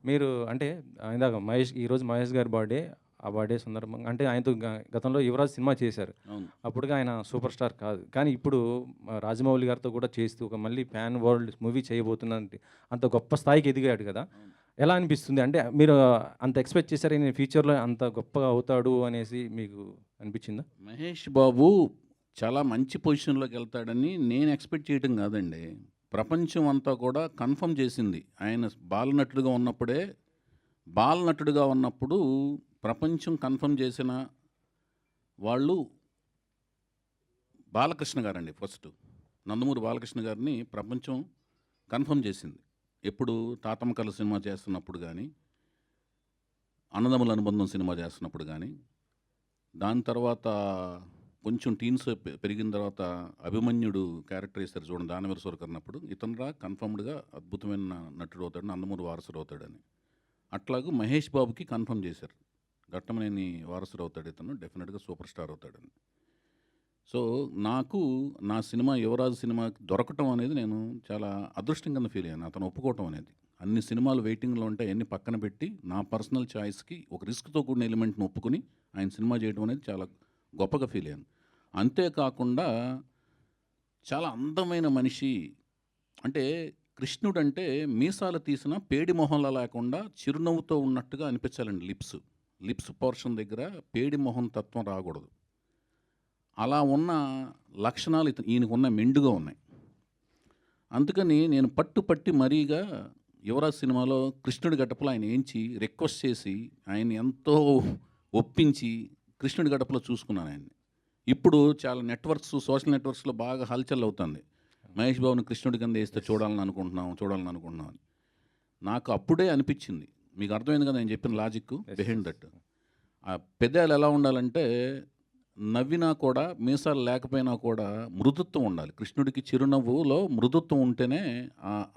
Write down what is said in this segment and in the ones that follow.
మీరు అంటే ఇందాక ఈరోజు మహేష్ గారి బర్త్‌డే. ఆ బర్త్‌డే సందర్భంగా అంటే ఆయనతో గతంలో 'యువరాజ్' సినిమా చేశారు. అవును. అప్పటికి ఆయన సూపర్ స్టార్ కాదు. కానీ ఇప్పుడు రాజమౌళి గారితో కూడా చేస్తూ ఒక మళ్ళీ పాన్ వరల్డ్ మూవీ చేయబోతున్నానంటే అంత గొప్ప స్థాయికి ఎదిగాడు కదా! అవును. ఎలా అనిపిస్తుంది? అంటే మీరు అంత ఎక్స్‌పెక్ట్ చేసారా ఈయన ఫ్యూచర్‌లో అంత గొప్పగా అవుతాడు అనేసి మీకు అనిపించిందా? మహేష్ బాబు చాలా మంచి పొజిషన్‌లోకెళ్తాడని నేను ఎక్స్‌పెక్ట్ చేయటం గాదండి. ప్రపంచం అంతా కూడా కన్ఫర్మ్ చేసింది. ఆయన బాలనటుడుగా ఉన్నప్పుడు ప్రపంచం కన్ఫర్మ్ చేసిన వాళ్ళు బాలకృష్ణ గారండి ఫస్టు. నందమూరి బాలకృష్ణ గారిని ప్రపంచం కన్ఫర్మ్ చేసింది. ఎప్పుడు 'తాతమ్మ కథలు' సినిమా చేస్తున్నప్పుడు గానీ, 'అన్నదమ్ముల అనుబంధం' సినిమా చేస్తున్నప్పుడు గానీ, దాని తర్వాత కొంచెం టీన్స్ పెరిగిన తర్వాత 'అభిమన్యుడు' క్యారెక్టర్ చేశారు చూడండి 'దానవీర సూరకర్ణప్పుడు' ఇతనురా కన్ఫర్మ్డ్‌గా అద్భుతమైన నటుడు అవుతాడు, నందమూరి వారసుడు అవుతాడని. అట్లాగే మహేష్ బాబుకి కన్ఫర్మ్ చేశారు. ఘట్టమనేని వారసుడు అవుతాడు ఇతను, డెఫినెట్‌గా సూపర్ స్టార్ అవుతాడని. సో, నాకు నా సినిమా 'యువరాజు' సినిమా దొరకటం అనేది నేను చాలా అదృష్టం కింద ఫీల్ అయ్యాను. అతను ఒప్పుకోవటం అనేది. అన్ని సినిమాలు వెయిటింగ్‌లో ఉంటే అయన్నీ పక్కన పెట్టి, నా పర్సనల్ చాయిస్‌కి ఒక రిస్క్‌తో కూడిన ఎలిమెంట్‌ని ఒప్పుకొని, ఆయన సినిమా చేయడం అనేది చాలా గొప్పగా ఫీల్ అయ్యాను. అంతేకాకుండా చాలా అందమైన మనిషి. అంటే కృష్ణుడంటే మీసాలు తీసిన పేడి మొహంలా లేకుండా చిరునవ్వుతో ఉన్నట్టుగా అనిపించాలండి లిప్స్. లిప్స్ పోర్షన్ దగ్గర పేడి మొహం తత్వం రాకూడదు. అలా ఉన్న లక్షణాలు ఈయనకున్న మెండుగా ఉన్నాయి. అందుకని నేను పట్టి మరీగా 'యువరాజ్' సినిమాలో కృష్ణుడి గెటప్‌లో ఆయన ఏంచి రిక్వెస్ట్ చేసి ఆయన్ని ఎంతో ఒప్పించి కృష్ణుడి గెటప్‌లో చూసుకున్నాను ఆయన్ని. ఇప్పుడు చాలా సోషల్ నెట్వర్క్స్‌లో బాగా హల్చల్ అవుతుంది. మహేష్ బాబుని కృష్ణుడి కింద ఏస్తే యెస్. చూడాలని అనుకుంటున్నాం అని. నాకు అప్పుడే అనిపించింది. మీకు అర్థమైంది కదా నేను చెప్పిన logic yes. Behind yes. That. ఆ పెదాలు ఎలా ఉండాలంటే నవ్వినా కూడా మీసాలు లేకపోయినా కూడా మృదుత్వం ఉండాలి. కృష్ణుడికి చిరునవ్వులో మృదుత్వం ఉంటేనే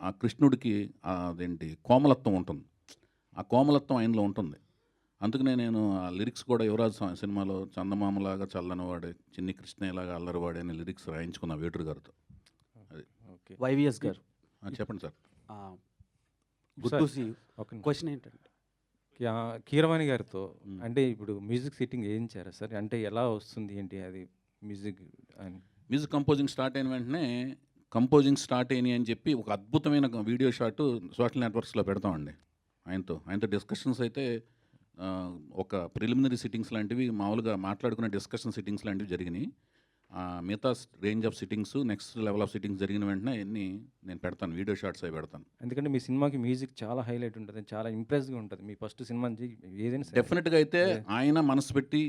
ఆ కృష్ణుడికి అదేంటి కోమలత్వం ఉంటుంది. ఆ కోమలత్వం ఆయనలో ఉంటుంది. అందుకనే నేను ఆ లిరిక్స్ కూడా 'యువరాజు' సినిమాలో చందమామలాగా చల్లనివాడే, చిన్ని కృష్ణయ్యలాగా అల్లరివాడే అనే లిరిక్స్ రాయించుకున్నా వేటూరు గారితో. అది. ఓకే. వైవిఎస్ ఈ గారు. చెప్పండి sir. Good to sir see you. ఒక నిమిషం. క్వెషన్ ఏంటంటే కీరవాణి గారితో హ్మ్. అంటే ఇప్పుడు మ్యూజిక్ సిట్టింగ్ ఏయించారా సార్? అంటే ఎలా వస్తుంది ఏంటి అది మ్యూజిక్ అని? మ్యూజిక్ కంపోజింగ్ స్టార్ట్ అయిన వెంటనే కంపోజింగ్ స్టార్ట్ అయినాయి అని చెప్పి ఒక అద్భుతమైన వీడియో షాటు సోషల్ నెట్వర్క్స్‌లో పెడతామండి. ఆయనతో డిస్కషన్స్ అయితే ఒక ప్రిలిమినరీ సిట్టింగ్స్ లాంటివి మామూలుగా మాట్లాడుకునే డిస్కషన్ సిట్టింగ్స్ లాంటివి జరిగినాయి. మిగతా range of sittings, next level of sittings జరిగిన వెంటనే అయన్నీ నేను పెడతాను. వీడియో షాట్స్ అవి పెడతాను. ఎందుకంటే మీ సినిమాకి మ్యూజిక్ చాలా హైలైట్ ఉంటది. చాలా ఇంప్రెస్‌గా ఉంటది. మీ ఫస్ట్ సినిమా నుంచి ఏదైనా సరే. డెఫినెట్‌గా అయితే అదే. ఆయన మనసు పెట్టి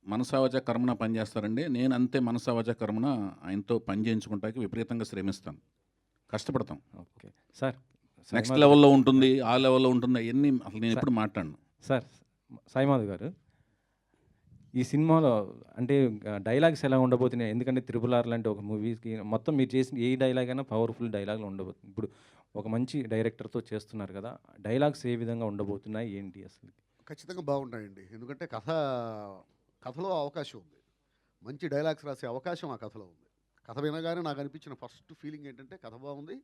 మనసావాచ కర్మన పనిచేస్తారండి. నేను అంతే మనసావాచ కర్మన ఆయనతో పని చేయించుకుంటానికి విపరీతంగా శ్రమిస్తాను. కష్టపడతాం. ఓకే. సార్ నెక్స్ట్ సాయిమాధవ్ గారు. లెవెల్‌లో ఉంటుంది. ఆ లెవెల్‌లో ఉంటుంది. అయన్నీ అసలు నేను సా ఎప్పుడు మాట్లాడను. సార్ సాయిమాధవ్ గారు. ఈ సినిమాలో అంటే డైలాగ్స్ ఎలా ఉండబోతున్నాయి? ఎందుకంటే 'త్రిపుల్ ఆర్' లాంటి ఒక మూవీకి మొత్తం మీరు చేసిన ఏ డైలాగ్ అయినా పవర్‌ఫుల్ డైలాగ్‌లు ఉండబోతుంది. ఇప్పుడు ఒక మంచి డైరెక్టర్‌తో చేస్తున్నారు కదా! డైలాగ్స్ ఏ విధంగా ఉండబోతున్నాయి? ఏంటి అసలు? ఖచ్చితంగా బాగుంటాయండి. ఎందుకంటే కథలో అవకాశం ఉంది. మంచి డైలాగ్స్ రాసే అవకాశం ఆ కథలో ఉంది. కథ వినగానే నాకనిపించిన ఫస్ట్ ఫీలింగ్ ఏంటంటే, కథ బాగుంది.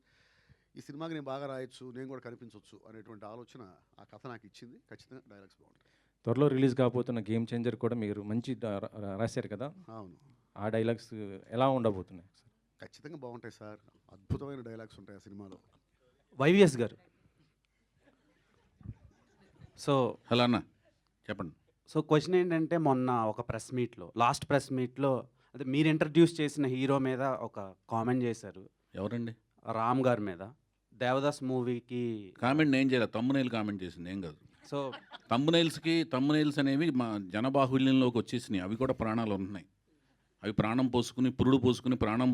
ఈ సినిమాకి నేను బాగా రాయొచ్చు, నేను కూడా కనిపించొచ్చు అనేటువంటి ఆలోచన ఆ కథ నాకిచ్చింది. ఖచ్చితంగా డైలాగ్స్ బాగుంటాయి. త్వరలో రిలీజ్ కాబోతున్న 'గేమ్ చేంజర్' కూడా మీరు మంచి రాశారు కదా! అవును. ఆ డైలాగ్స్ ఎలా ఉండబోతున్నాయి? ఖచ్చితంగా బాగుంటాయి సార్. అద్భుతమైన డైలాగ్స్ ఉంటాయి ఆ సినిమాలో. వైవిఎస్ గారు. సో హలో అన్న చెప్పండి. సో క్వెషన్ ఏంటంటే మొన్న ఒక లాస్ట్ ప్రెస్ మీట్‌లో అదే మీరు ఇంట్రడ్యూస్ చేసిన హీరో మీద ఒక కామెంట్ చేశారు. ఎవరండి? రామ్ గారి మీద. 'దేవదాస్' మూవీకి కామెంట్ నేను చేయలే. థంబ్‌నెయిల్ కామెంట్ చేసింది. ఏం కాదు. సో థంబ్‌నెయిల్స్ అనేవి మా జనబాహుళ్యంలోకి వచ్చేసినాయి. అవి కూడా ప్రాణాలు ఉంటున్నాయి. అవి ప్రాణం పోసుకుని, పురుడు పోసుకుని, ప్రాణం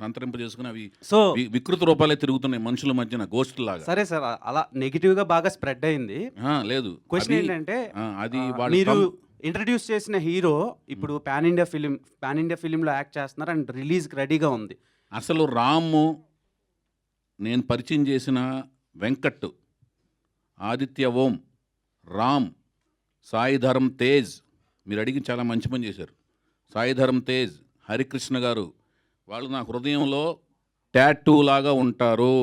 సంతరింపజేసుకుని అవి సో వికృత రూపాలే తిరుగుతున్నాయి మనుషుల మధ్యన గోస్ట్‌లాగా. సరే సార్ అలా నెగెటివ్‌గా బాగా స్ప్రెడ్ అయింది. లేదు. క్వెషన్ అది ఏంటంటే అది వాళ్ళు మీరు ఇంట్రడ్యూస్ చేసిన హీరో ఇప్పుడు పాన్ ఇండియా ఫిలింలో యాక్ట్ చేస్తున్నారు అండ్ రిలీజ్‌కి రెడీగా ఉంది. అసలు రాము నేను పరిచయం చేసిన వెంకట్, ఆదిత్య ఓం, రామ్, సాయి ధరమ్ తేజ్ మీరు అడిగి చాలా మంచి పని చేశారు. సాయి ధరమ్ తేజ్, హరికృష్ణ గారు వాళ్ళు నా హృదయంలో టాటూ లాగా ఉంటారు.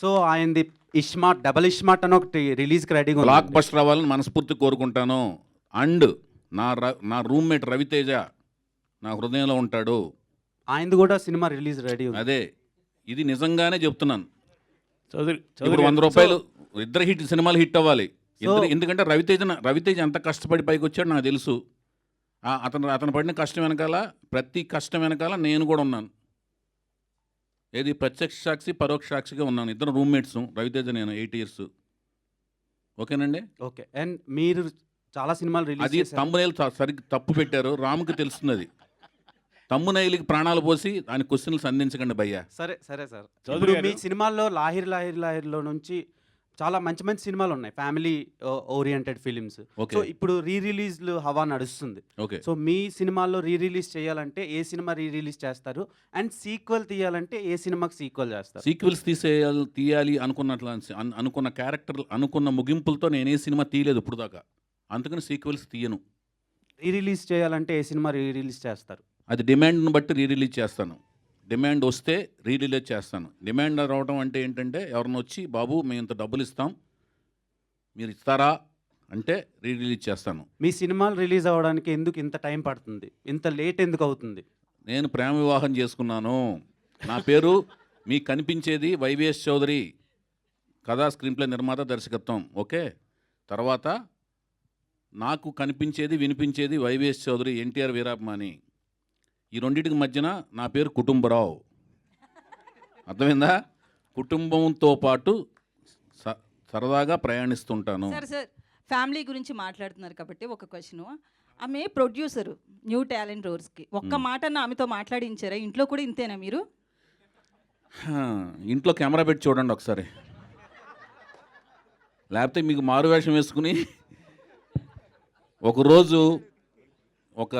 సో ఆయనది ఇష్మార్ట్, డబల్ ఇష్మార్ట్ అని ఒకటి రిలీజ్కి రెడీగా బ్లాక్ ఉంది. బస్టర్ అవ్వాలని మనస్ఫూర్తి కోరుకుంటాను. అండ్ నా రూమ్మేట్ రవితేజ నా హృదయంలో ఉంటాడు. ఆయనది కూడా సినిమా రిలీజ్ రెడీ ఉంది. అదే, ఇది నిజంగానే చెప్తున్నాను. చౌదరి ఇప్పుడు 100 రూపాయలు ఇద్దరు సినిమాలు హిట్ అవ్వాలి. So- ఎందుకంటే రవితేజ ఎంత కష్టపడి పైకి వచ్చాడో నాకు తెలుసు. అతను పడిన కష్టం వెనకాల, ప్రతి కష్టం వెనకాల నేను కూడా ఉన్నాను. ఏది ప్రత్యక్ష సాక్షి పరోక్ష సాక్షిగా ఉన్నాను. ఇద్దరు రూమ్మేట్స్, రవితేజ నేను 8 years. ఓకేనండి. ఓకే. అండ్ మీరు చాలా సినిమాలు రిలీజ్ అది చేశారు. తమ్మునైల్ సరిగ్గా తప్పు పెట్టారు. రాముకి తెలుస్తుంది అది. తమ్మునైల్కి ప్రాణాలు పోసి ఆయన క్వశ్చన్లు సంధించకండి భయ్యా. సరే సరే సార్. చౌదరి ఇప్పుడు గారు. మీ సినిమాల్లో లాహిర్లో నుంచి చాలా మంచి మంచి సినిమాలు ఉన్నాయి, family oriented films. Okay. So ఇప్పుడు రీ రిలీజ్లు హవా నడుస్తుంది. ఓకే. సో మీ సినిమాల్లో రీ రిలీజ్ చేయాలంటే ఏ సినిమా రీ రిలీజ్ చేస్తారు? అండ్ సీక్వెల్ తీయాలంటే ఏ సినిమాకి సీక్వెల్ చేస్తారు? సీక్వెల్స్ తీయాలి అనుకున్న క్యారెక్టర్, అనుకున్న ముగింపులతో నేనే సినిమా తీయలేదు ఇప్పుడు దాకా. అందుకని సీక్వెల్స్ తీయను. రీ రిలీజ్ చేయాలంటే ఏ సినిమా రీ రిలీజ్ చేస్తారు? అది డిమాండ్ను బట్టి రిలీజ్ చేస్తాను. డిమాండ్ వస్తే రిలీజ్ చేస్తాను. డిమాండ్ రావడం అంటే ఏంటంటే, ఎవరిని వచ్చి బాబు మేము ఇంత డబ్బులు ఇస్తాం, మీరు ఇస్తారా అంటే రిలీజ్ చేస్తాను. మీ సినిమాలు రిలీజ్ అవ్వడానికి ఎందుకు ఇంత టైం పడుతుంది? ఇంత లేట్ ఎందుకు అవుతుంది? నేను ప్రేమ వివాహం చేసుకున్నాను. నా పేరు మీకు కనిపించేది వైవిఎస్ చౌదరి, కథా స్క్రీన్ ప్లే నిర్మాత, దర్శకత్వం. ఓకే. తర్వాత నాకు కనిపించేది వినిపించేది వైవిఎస్ చౌదరి, ఎన్టీఆర్ వీరాభిమాని. ఈ రెండింటికి మధ్యన నా పేరు కుటుంబరావు. అర్థమైందా? కుటుంబంతో పాటు సరదాగా ప్రయాణిస్తుంటాను. సార్ ఫ్యామిలీ గురించి మాట్లాడుతున్నారు కాబట్టి ఒక క్వశ్చన్. ఆమె ప్రొడ్యూసరు న్యూ టాలెంట్ రోర్స్కి ఒక్క మాట ఆమెతో మాట్లాడించారా? ఇంట్లో కూడా ఇంతేనా మీరు? ఇంట్లో కెమెరా పెట్టి చూడండి ఒకసారి, లేకపోతే మీకు మారువేషం వేసుకుని ఒకరోజు ఒక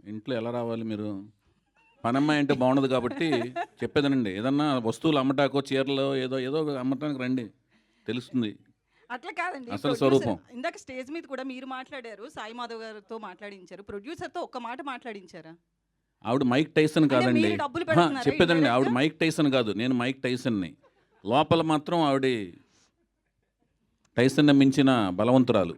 ఇంట్లో ఎలా రావాలి మీరు? పనమ్మాయి అంటే బాగుండదు కాబట్టి చెప్పేదనండి. ఏదన్నా వస్తువులు అమ్మటాకో, చీరలో ఏదో అమ్మటానికి రండి, తెలుస్తుంది అట్లా కాదండి. అసలు producer- స్వరూపం. ఇందాక స్టేజ్ మీద కూడా మీరు మాట్లాడారు, సాయి మాధవ్ గారితో మాట్లాడించారు, ప్రొడ్యూసర్తో ఒక్క మాట మాట్లాడించారా? ఆవిడ మైక్ టైసన్ అంటే కాదండి. మీరు డబ్బులు పెడుతున్నారా చెప్పేదండి, indirect ఆవిడ గా? మైక్ టైసన్ కాదు, నేను మైక్ టైసన్ని. లోపల మాత్రం ఆవిడ టైసన్ మించిన బలవంతురాలు.